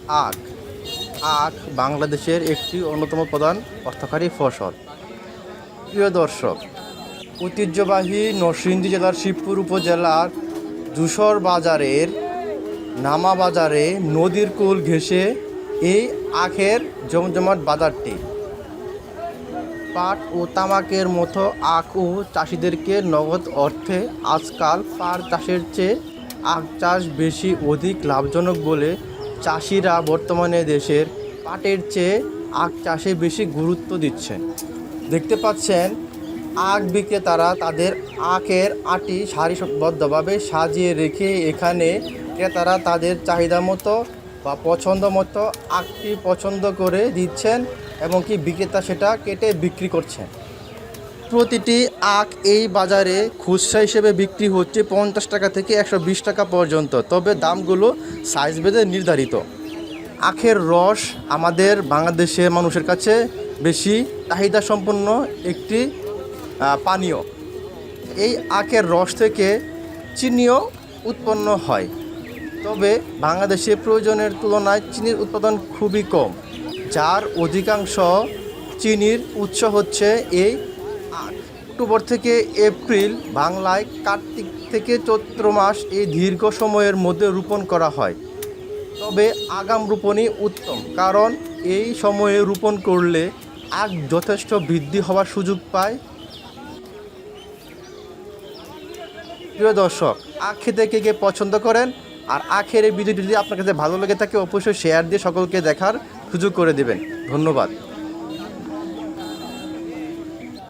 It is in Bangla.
আখ আখ বাংলাদেশের একটি অন্যতম প্রধান অর্থকরী ফসল। প্রিয় দর্শক, ঐতিহ্যবাহী নরসিংদী জেলার শিবপুর উপজেলার যশোর বাজারের নামা বাজারে নদীর কূল ঘেঁষে এই আখের জমজমাট বাজারটি। পাট ও তামাকের মতো আখও চাষিদেরকে নগদ অর্থে আজকাল পাট চাষের চেয়ে আখ চাষ বেশি অধিক লাভজনক বলে চাষিরা বর্তমানে দেশের পাটের চেয়ে আখ চাষে বেশি গুরুত্ব দিচ্ছেন। দেখতে পাচ্ছেন আখ বিক্রেতারা তাদের আখের আটি সারিবদ্ধভাবে সাজিয়ে রেখে এখানে ক্রেতারা তাদের চাহিদা মতো বা পছন্দ মতো আখটি পছন্দ করে দিচ্ছেন এবং কি বিক্রেতা সেটা কেটে বিক্রি করছেন। প্রতিটি আখ এই বাজারে খুচরা হিসেবে বিক্রি হচ্ছে 50 টাকা থেকে 120 টাকা পর্যন্ত, তবে দামগুলো সাইজ ভেদে নির্ধারিত। আখের রস আমাদের বাংলাদেশের মানুষের কাছে বেশি চাহিদা সম্পন্ন একটি পানীয়। এই আখের রস থেকে চিনিও উৎপন্ন হয়, তবে বাংলাদেশে প্রয়োজনের তুলনায় চিনির উৎপাদন খুবই কম, যার অধিকাংশ চিনির উৎস হচ্ছে এই আখ। অক্টোবর থেকে এপ্রিল, বাংলায় কার্তিক থেকে চৈত্র মাস এই দীর্ঘ সময়ের মধ্যে রোপণ করা হয়, তবে আগাম রোপণই উত্তম, কারণ এই সময়ে রোপণ করলে আখ যথেষ্ট বৃদ্ধি হওয়ার সুযোগ পায়। প্রিয় দর্শক, আখ খেতে কে কে পছন্দ করেন? আর আখের এই ভিডিওটি যদি আপনার কাছে ভালো লেগে থাকে অবশ্যই শেয়ার দিয়ে সকলকে দেখার সুযোগ করে দেবেন। ধন্যবাদ।